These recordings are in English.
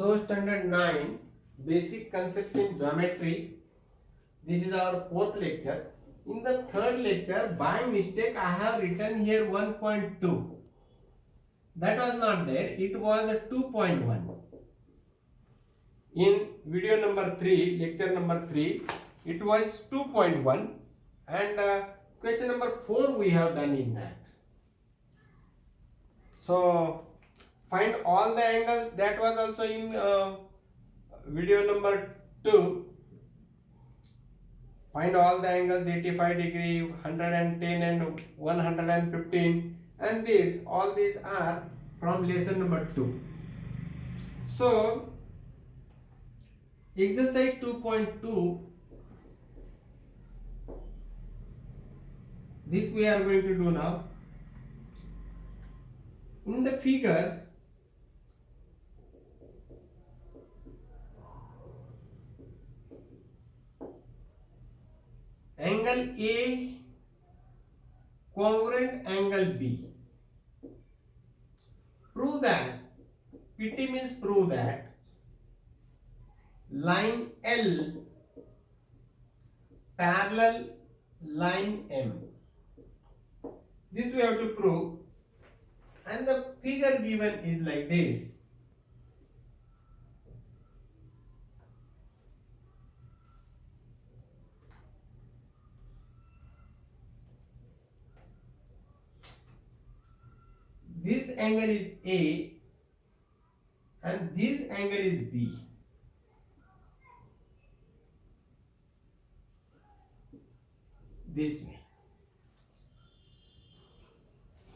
So standard 9 basic concepts in geometry. This is our fourth lecture. In the third lecture, by mistake I have written here 1.2. That was not there. It was 2.1. In video number 3, lecture number 3, it was 2.1 and question number 4 we have done in that. So find all the angles. That was also in video number 2. Find all the angles 85 degree, 110 and 115, and all these are from lesson number 2. So exercise 2.2, this we are going to do now. In the figure, angle A congruent angle B. Prove that, PT means prove that line L parallel line M. This we have to prove, and the figure given is like this. This angle is A and this angle is B. This way.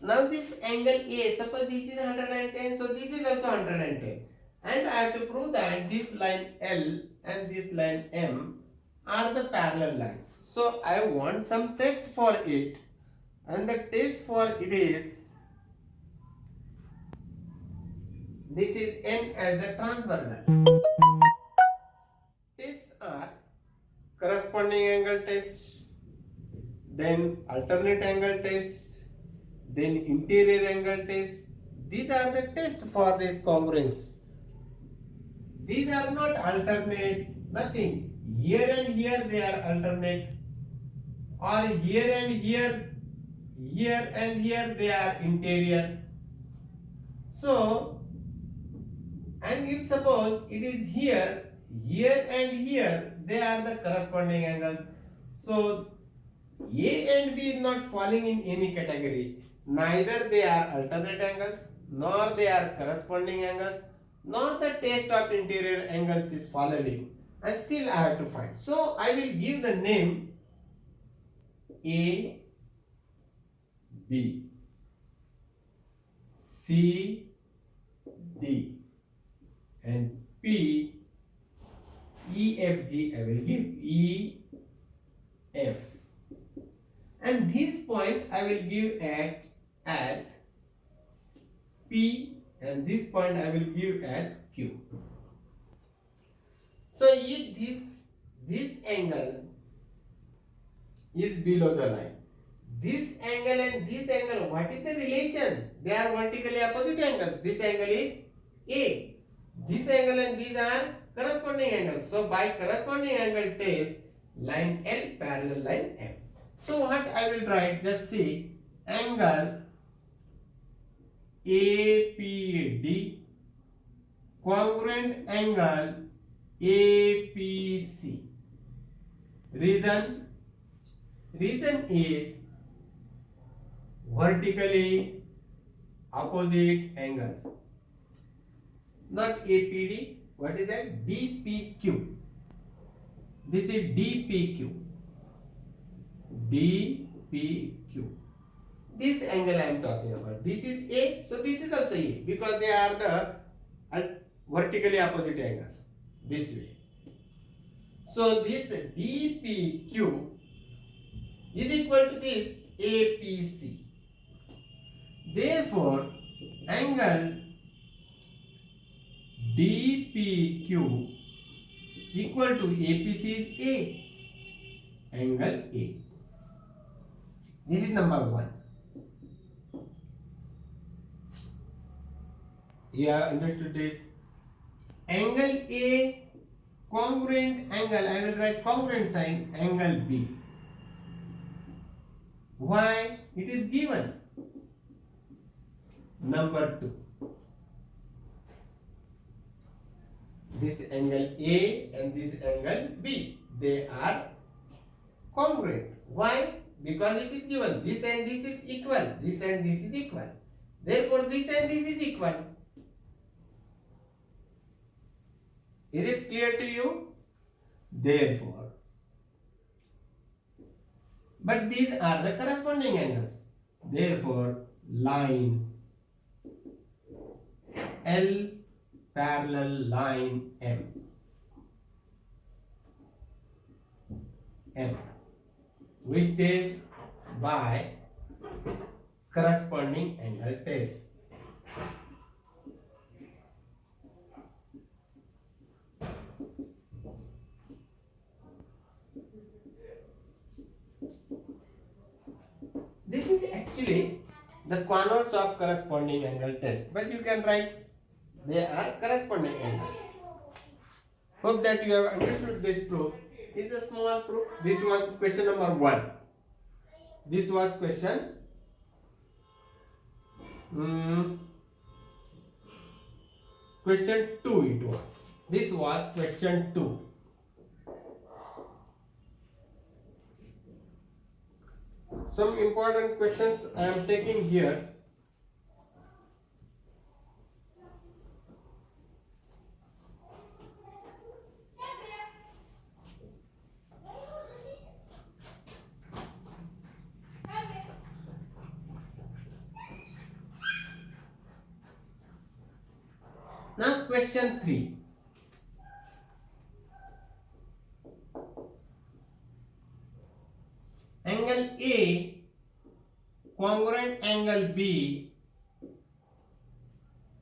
Now this angle A, suppose this is 110, so this is also 110. And I have to prove that this line L and this line M are the parallel lines. So I want some test for it, and the test for it is, this is N as the transversal. Tests are corresponding angle test, then alternate angle test, then interior angle test. These are the tests for this congruence. These are not alternate, nothing. Here and here they are alternate, or here and here, here and here they are interior. So, and if suppose it is here, here and here, they are the corresponding angles. So A and B is not falling in any category. Neither they are alternate angles, nor they are corresponding angles, nor the test of interior angles is following. And still I have to find. So I will give the name A, B, C, D, and P, E, F, G. I will give E, F. And this point I will give as P, and this point I will give as Q. So if this angle is below the line, this angle and this angle, what is the relation? They are vertically opposite angles. This angle is A. This angle and these are corresponding angles. So by corresponding angle test, line L parallel line M. So what I will write, just see, angle APD congruent angle APC. Reason is vertically opposite angles. Not APD, what is that? DPQ. This is DPQ. DPQ. This angle I am talking about. This is A, so this is also A, because they are the vertically opposite angles. This way. So this DPQ is equal to this APC. Therefore, angle DPQ equal to APC is A. Angle A. This is number 1. You have understood this? angle A congruent angle, I will write congruent sign, angle B. Why? It is given. Number 2. This angle A and this angle B, they are congruent. Why? Because it is given. This and this is equal. This and this is equal. Therefore, this and this is equal. Is it clear to you? Therefore, but these are the corresponding angles. Therefore, line L parallel line M. Which is by corresponding angle test. This is actually the corners of corresponding angle test, but you can write they are corresponding angles. Hope that you have understood this proof. It's a small proof. This was question number 1. This was question question 2 it was. This was question 2. Some important questions I am taking here. Now question 3. Angle A congruent angle B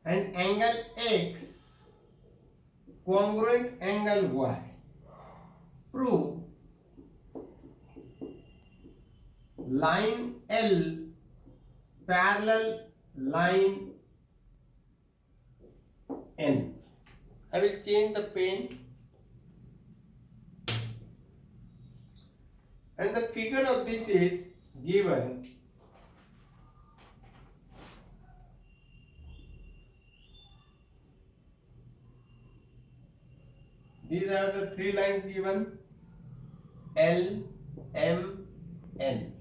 and angle X congruent angle Y. Prove line L parallel line N. I will change the pen. And the figure of this is given. These are the 3 lines given. L, M, N.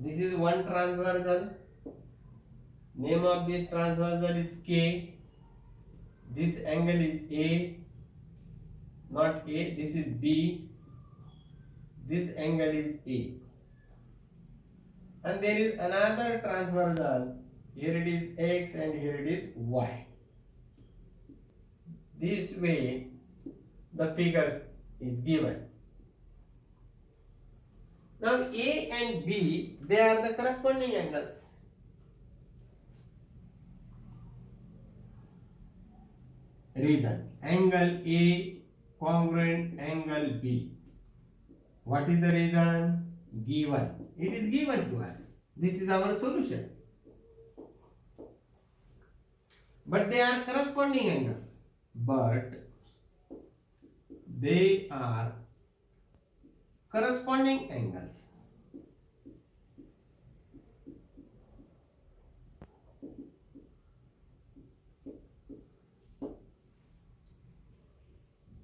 This is one transversal. Name of this transversal is K. This angle is A, not A. This is B. This angle is A. And there is another transversal. Here it is X and here it is Y. This way the figure is given. Now A and B, they are the corresponding angles. Reason: angle A congruent angle B. What is the reason? Given. It is given to us. This is our solution. But they are corresponding angles. But they are corresponding angles.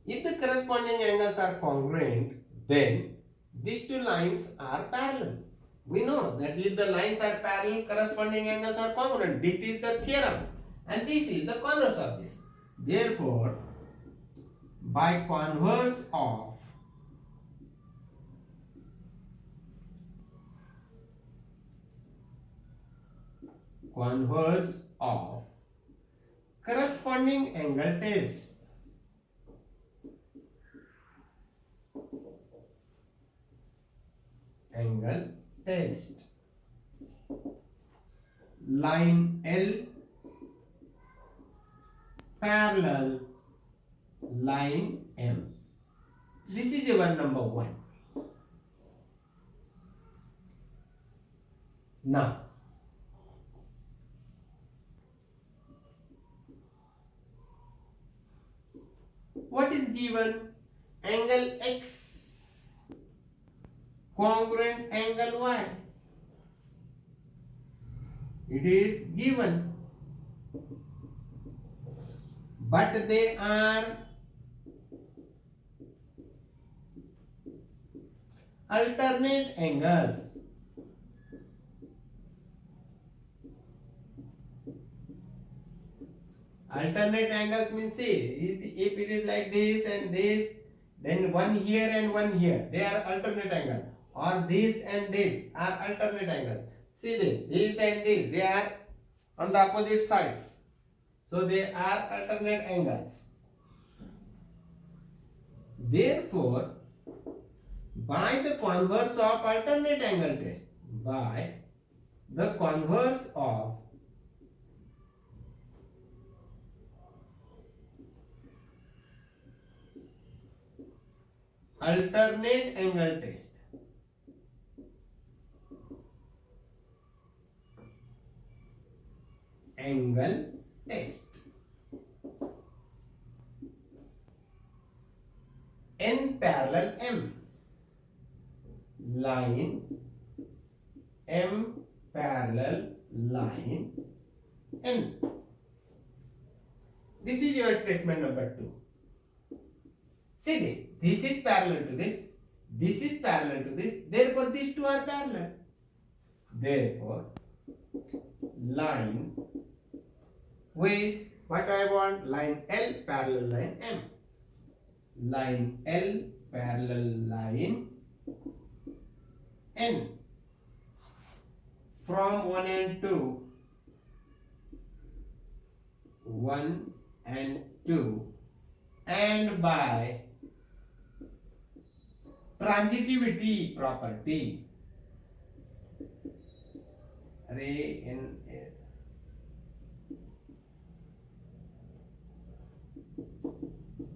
If the corresponding angles are congruent, then these 2 lines are parallel. We know that if the lines are parallel, corresponding angles are congruent. This is the theorem. And this is the converse of this. Therefore, by converse of corresponding angle test, line L parallel line M. This is our number 1. Now, what is given? Angle X congruent angle Y. It is given, but they are alternate angles. Alternate angles means, see, if it is like this and this, then one here and one here, they are alternate angle. Or this and this are alternate angles. See this and this, they are on the opposite sides. So they are alternate angles. Therefore, by the converse of alternate angle test, by the converse of alternate angle test, angle test, n parallel m, line m parallel line n. This is your statement number 2. See this is parallel to this is parallel to this, therefore these two are parallel. Therefore, line with what I want, line L parallel line M. Line L parallel line N from 1 and 2, 1 and 2, and by transitivity property,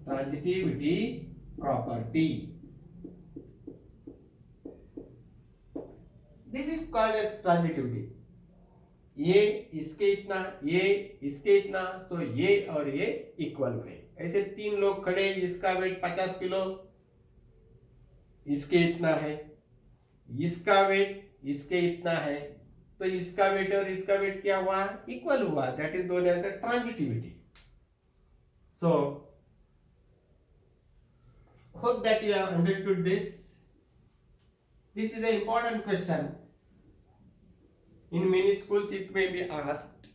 transitivity property. This is called as transitivity. ये इसके इतना, ये इसके इतना, तो ये और ये इक्वल हुए. ऐसे 3 लोग खड़े, इसका वेट 50 किलो, इसके इतना है, इसका वेट इसके इतना है, तो इसका वेट और इसका वेट क्या हुआ, इक्वल हुआ. That is known as the transitivity. So hope that you have understood this. This is an important question. In many schools it may be asked.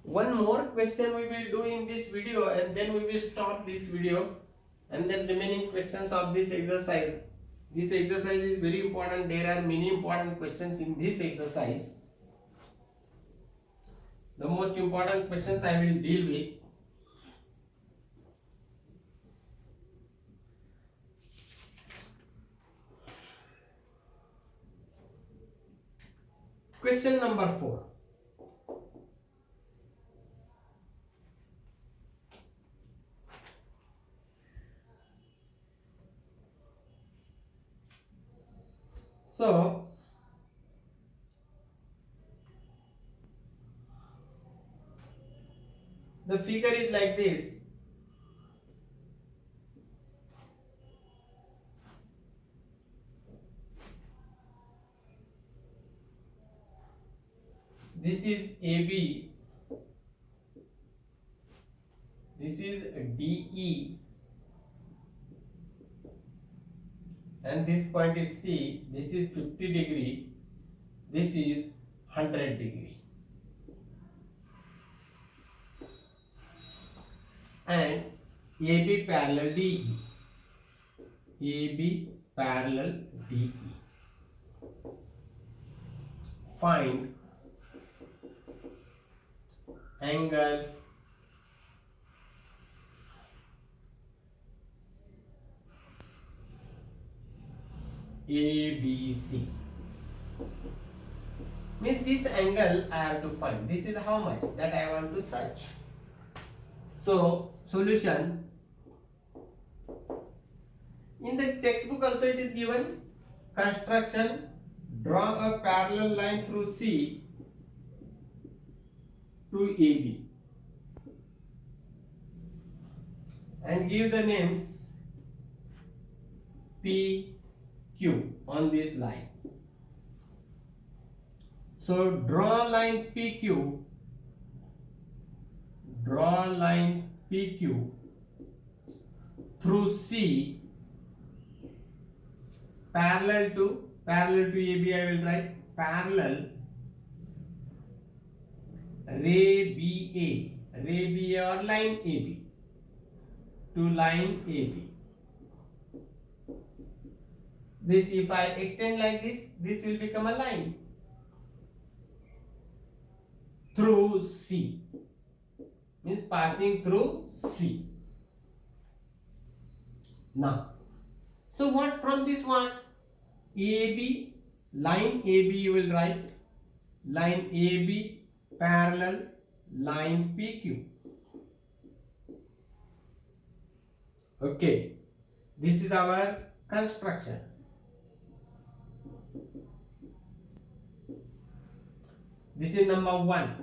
One more question we will do in this video, and then we will stop this video, and then remaining questions of this exercise. This exercise is very important. There are many important questions in this exercise. The most important questions I will deal with. Question number 4. So, the figure is like this. This is AB, this is DE, and this point is C. This is 50 degree, this is 100 degree, and AB parallel DE, AB parallel DE. Find angle ABC. Means this angle I have to find. This is how much that I want to search. So solution, in the textbook also it is given construction, draw a parallel line through C to AB and give the names P, Q on this line. So draw line PQ, draw line PQ through C parallel to AB. I will write parallel ray BA or line AB to line AB. This, if I extend like this will become a line through C, means passing through C. Now, so what from this one? AB, line AB you will write, line AB parallel line PQ. Okay, this is our construction. This is number 1.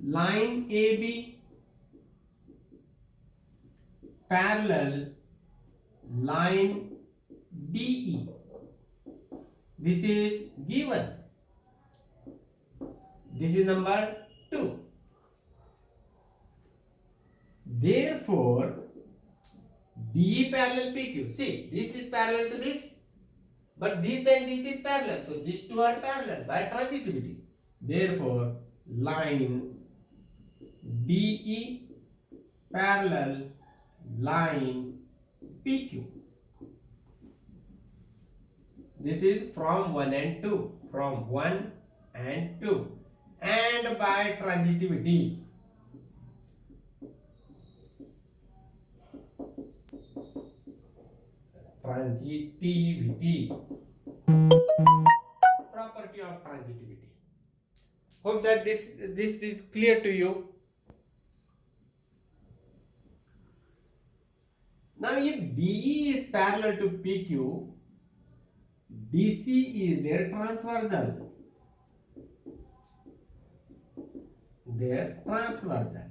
Line AB parallel line DE. This is given. This is number 2. Therefore, DE parallel PQ. See, this is parallel to this, but this and this is parallel. So these two are parallel by transitivity. Therefore, line DE parallel line PQ. This is from 1 and 2. From 1 and 2. And by transitivity. Transitivity. Property of transitivity. Hope that this is clear to you. Now if DE is parallel to PQ, DC is their transversal. Their transversal.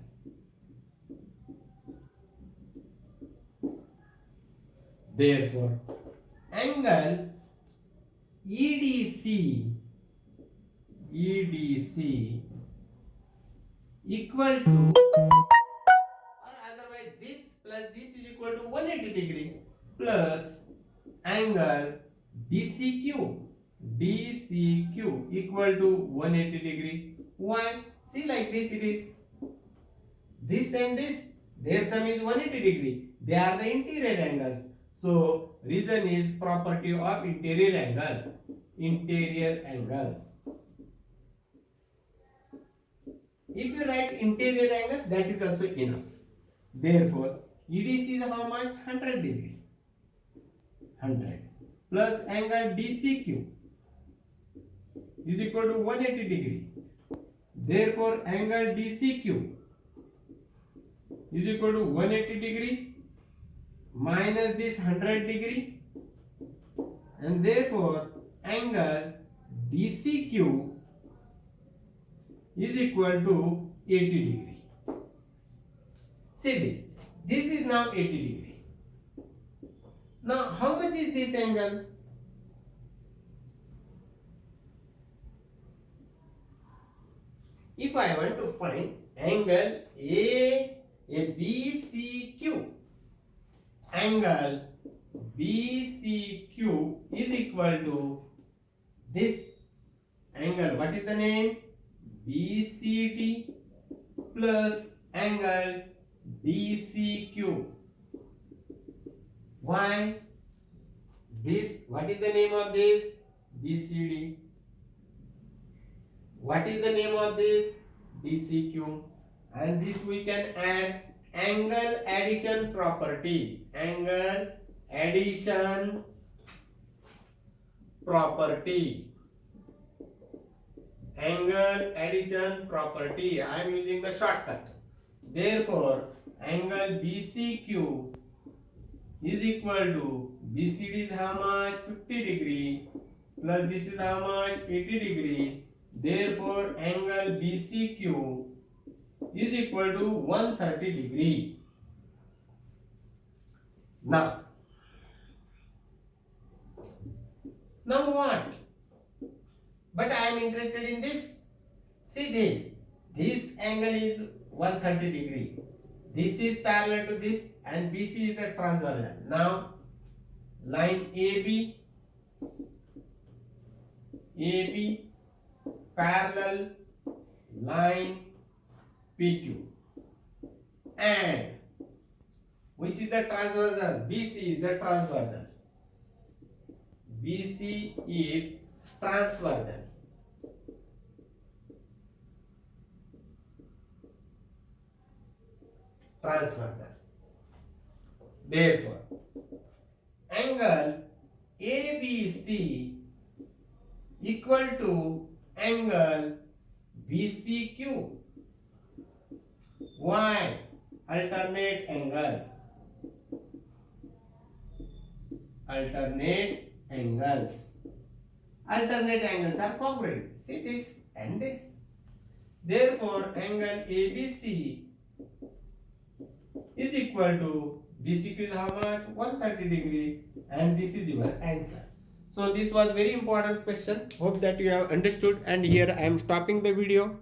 Therefore, angle EDC equal to, or otherwise this plus this is equal to 180 degree plus angle DCQ equal to 180 degree. Why? See, like this it is. This and this, their sum is 180 degree. They are the interior angles. So reason is property of interior angles. Interior angles. If you write interior angles, that is also enough. Therefore, EDC is how much? 100 degree. 100 plus angle DCQ is equal to 180 degree. Therefore, angle DCQ is equal to 180 degree minus this 100 degree, and therefore angle DCQ is equal to 80 degree. See this. This is now 80 degree. Now, how much is this angle? If I want to find angle BCQ, angle BCQ is equal to this angle. What is the name? BCD plus angle DCQ. Why? This, what is the name of this? BCD. What is the name of this? DCQ. And this we can add angle addition property. Angle addition property. Angle addition property. I am using the shortcut. Therefore, angle BCQ is equal to BCD is how much? 50 degree plus this is how much? 80 degree. Therefore, angle BCQ is equal to 130 degree. Now what? But I am interested in this. See this. This angle is 130 degree. This is parallel to this and BC is the transversal. Now line AB parallel line PQ, and which is the transversal? BC is the transversal. BC is transversal. Therefore, angle ABC equal to angle BCQ. Why? Alternate angles. Alternate angles are congruent. See this and this. Therefore, angle ABC is equal to BCQ is how much? 130 degree, and this is your answer. So this was very important question. Hope that you have understood, and here I am stopping the video.